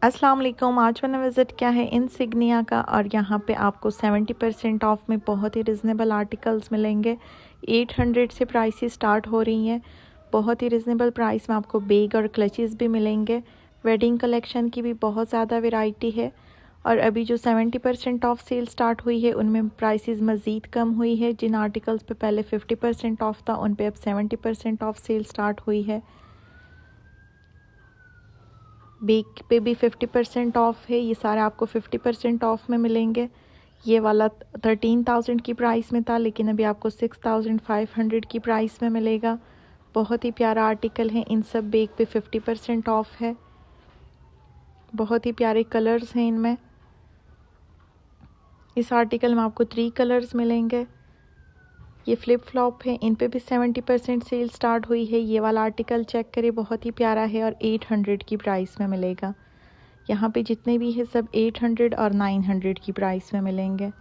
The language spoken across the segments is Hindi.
अस्सलाम वालेकुम। आज मैंने विज़िट किया है इनसिग्निया का और यहाँ पे आपको 70% ऑफ में बहुत ही रिजनेबल आर्टिकल्स मिलेंगे। 800 से प्राइसेस स्टार्ट हो रही हैं। बहुत ही रिजनेबल प्राइस में आपको बैग और क्लचेस भी मिलेंगे। वेडिंग कलेक्शन की भी बहुत ज़्यादा वैरायटी है और अभी जो 70% ऑफ सेल स्टार्ट हुई है उनमें प्राइसेस मज़ीद कम हुई है। जिन आर्टिकल्स पे पहले 50% ऑफ था उन पे अब 70% ऑफ सेल स्टार्ट हुई है। बेक पे भी 50% ऑफ है। ये सारे आपको 50% ऑफ में मिलेंगे। ये वाला 13,000 की प्राइस में था लेकिन अभी आपको 6,500 की प्राइस में मिलेगा। बहुत ही प्यारा आर्टिकल है। इन सब बेक पे 50% ऑफ है। बहुत ही प्यारे कलर्स हैं इनमें। इस आर्टिकल में आपको 3 कलर्स मिलेंगे। ये फ्लिप फ्लॉप है, इन पे भी 70% सेल स्टार्ट हुई है। ये वाला आर्टिकल चेक करें, बहुत ही प्यारा है और 800 की प्राइस में मिलेगा। यहाँ पे जितने भी है सब 800 और 900 की प्राइस में मिलेंगे।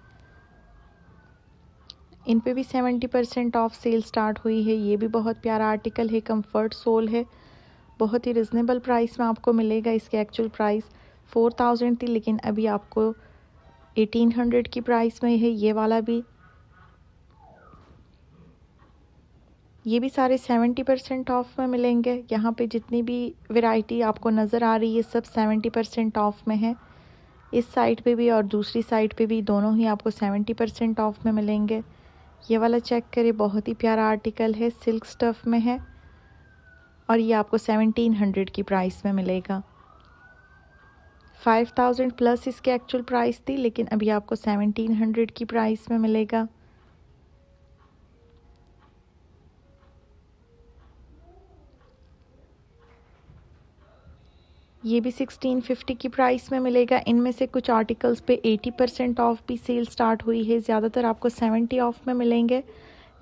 इन पे भी 70% ऑफ सेल स्टार्ट हुई है। ये भी बहुत प्यारा आर्टिकल है, कंफर्ट सोल है। बहुत ही रिजनेबल प्राइस में आपको मिलेगा। इसकी एक्चुअल प्राइस 4000 थी लेकिन अभी आपको 1800 की प्राइस में है। ये भी सारे 70% ऑफ में मिलेंगे। यहाँ पे जितनी भी वैरायटी आपको नज़र आ रही है सब 70% ऑफ में है। इस साइड पे भी और दूसरी साइड पे भी दोनों ही आपको 70% ऑफ में मिलेंगे। ये वाला चेक करें, बहुत ही प्यारा आर्टिकल है, सिल्क स्टफ में है और ये आपको 1700 की प्राइस में मिलेगा। 5000 प्लस इसकी एक्चुअल प्राइस थी लेकिन अभी आपको 1700 की प्राइस में मिलेगा। ये भी 1650 की प्राइस में मिलेगा। इनमें से कुछ आर्टिकल्स पे 80% ऑफ भी सेल स्टार्ट हुई है। ज़्यादातर आपको 70 ऑफ में मिलेंगे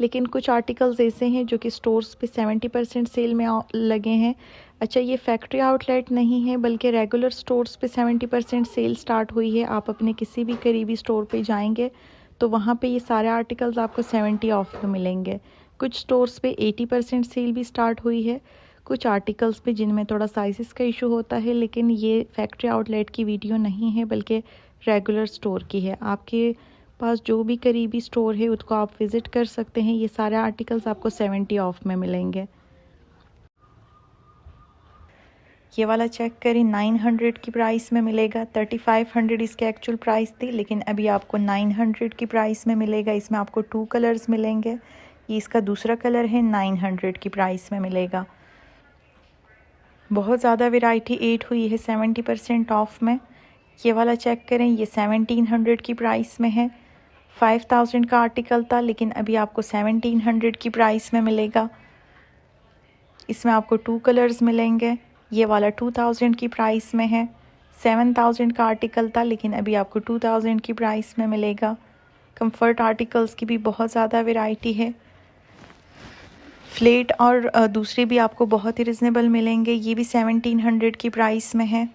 लेकिन कुछ आर्टिकल्स ऐसे हैं जो कि स्टोर्स पे 70% सेल में लगे हैं। अच्छा, ये फैक्ट्री आउटलेट नहीं है बल्कि रेगुलर स्टोर्स पे 70% सेल स्टार्ट हुई है। आप अपने किसी भी करीबी स्टोर पे जाएंगे तो वहाँ पे ये सारे आर्टिकल्स आपको 70 ऑफ में मिलेंगे। कुछ स्टोर्स पे 80% सेल भी स्टार्ट हुई है। कुछ आर्टिकल्स पे जिनमें थोड़ा साइज़ का इशू होता है, लेकिन ये फैक्ट्री आउटलेट की वीडियो नहीं है बल्कि रेगुलर स्टोर की है। आपके पास जो भी करीबी स्टोर है उसको आप विज़िट कर सकते हैं। ये सारे आर्टिकल्स आपको 70 ऑफ में मिलेंगे। ये वाला चेक करें, 900 की प्राइस में मिलेगा। 3500 इसकी एक्चुअल प्राइस थी लेकिन अभी आपको 900 की प्राइस में मिलेगा। इसमें आपको 2 कलर्स मिलेंगे। ये इसका दूसरा कलर है, 900 की प्राइस में मिलेगा। बहुत ज़्यादा वैरायटी ऐड हुई है 70% ऑफ में। ये वाला चेक करें, ये 1700 की प्राइस में है। 5000 का आर्टिकल था लेकिन अभी आपको 1700 की प्राइस में मिलेगा। इसमें आपको 2 कलर्स मिलेंगे। ये वाला 2000 की प्राइस में है। 7000 का आर्टिकल था लेकिन अभी आपको 2000 की प्राइस में मिलेगा। कंफर्ट आर्टिकल्स की भी बहुत ज़्यादा वैरायटी है। फ्लेट और दूसरे भी आपको बहुत ही रिजनेबल मिलेंगे। ये भी 1700 की प्राइस में है।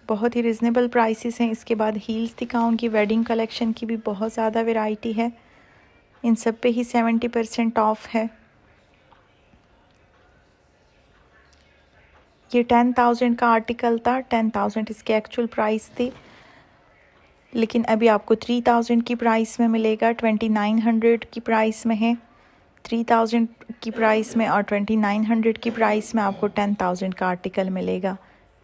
बहुत ही रिजनेबल प्राइसेस हैं। इसके बाद हील्स दिखाऊंगी। वेडिंग कलेक्शन की भी बहुत ज़्यादा वैरायटी है। इन सब पे ही 70% ऑफ है। ये 10,000 का आर्टिकल था। 10,000 इसकी एक्चुअल प्राइस थी लेकिन अभी आपको 3,000 की प्राइस में मिलेगा। 2900 की प्राइस में है। 3000 की प्राइस में और 2900 की प्राइस में आपको 10,000 का आर्टिकल मिलेगा।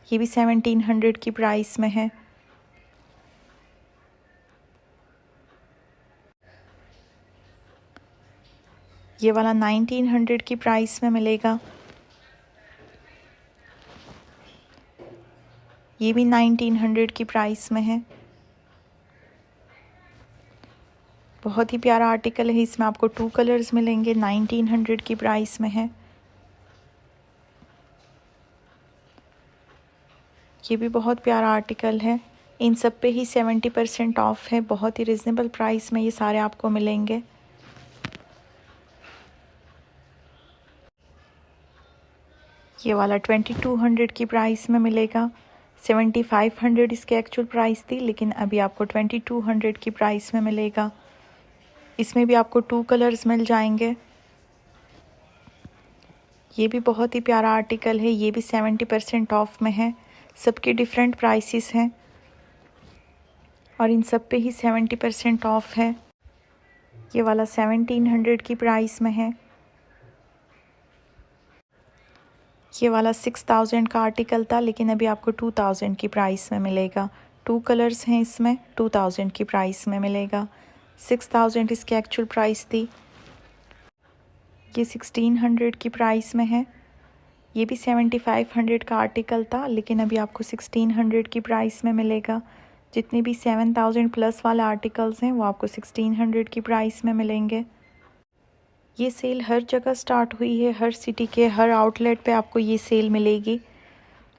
ये भी 1700 की प्राइस में है। ये वाला 1900 की प्राइस में मिलेगा। ये भी 1900 की प्राइस में है। बहुत ही प्यारा आर्टिकल है। इसमें आपको 2 कलर्स मिलेंगे। 1900 की प्राइस में है। ये भी बहुत प्यारा आर्टिकल है। इन सब पे ही 70% ऑफ है। बहुत ही रिजनेबल प्राइस में ये सारे आपको मिलेंगे। ये वाला 2200 की प्राइस में मिलेगा। 7500 इसकी एक्चुअल प्राइस थी लेकिन अभी आपको 2200 की प्राइस में मिलेगा। इसमें भी आपको 2 कलर्स मिल जाएंगे। ये भी बहुत ही प्यारा आर्टिकल है। ये भी 70% ऑफ में है। सबके डिफरेंट प्राइसेस हैं और इन सब पे ही 70% ऑफ है। ये वाला 1700 की प्राइस में है। ये वाला 6000 का आर्टिकल था लेकिन अभी आपको 2000 की प्राइस में मिलेगा। 2 कलर्स हैं इसमें, 2000 की प्राइस में मिलेगा। 6000 इसकी एक्चुअल प्राइस थी। ये 1600 की प्राइस में है। ये भी 7500 का आर्टिकल था लेकिन अभी आपको 1600 की प्राइस में मिलेगा। जितने भी 7000 प्लस वाले आर्टिकल्स हैं वो आपको 1600 की प्राइस में मिलेंगे। ये सेल हर जगह स्टार्ट हुई है, हर सिटी के हर आउटलेट पे आपको ये सेल मिलेगी।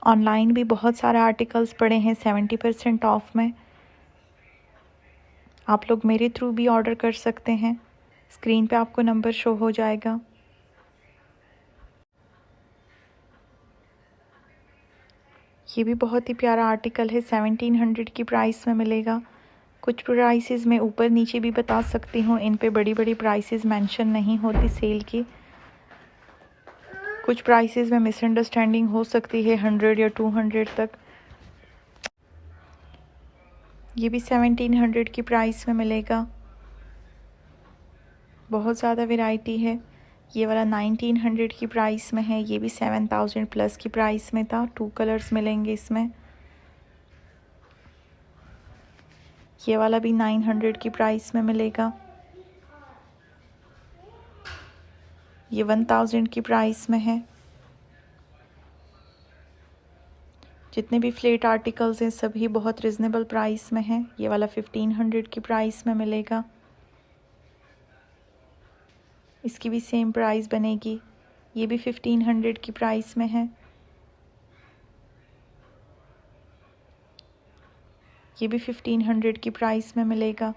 ऑनलाइन भी बहुत सारे आर्टिकल्स पड़े हैं 70% ऑफ में। आप लोग मेरे थ्रू भी ऑर्डर कर सकते हैं। स्क्रीन पे आपको नंबर शो हो जाएगा। ये भी बहुत ही प्यारा आर्टिकल है, 1700 की प्राइस में मिलेगा। कुछ प्राइसेस मैं ऊपर नीचे भी बता सकती हूँ, इन पे बड़ी बड़ी प्राइसेस मेंशन नहीं होती सेल की। कुछ प्राइसेस में मिसअंडरस्टैंडिंग हो सकती है 100 या 200 तक। ये भी 1700 की प्राइस में मिलेगा। बहुत ज़्यादा वैरायटी है। ये वाला 1900 की प्राइस में है। ये भी 7000 प्लस की प्राइस में था। 2 कलर्स मिलेंगे इसमें। ये वाला भी 900 की प्राइस में मिलेगा। ये 1000 की प्राइस में है। जितने भी फ्लेट आर्टिकल्स हैं सभी बहुत रिजनेबल प्राइस में हैं। ये वाला 1500 की प्राइस में मिलेगा। इसकी भी सेम प्राइस बनेगी। ये भी 1500 की प्राइस में है। ये भी 1500 की प्राइस में मिलेगा।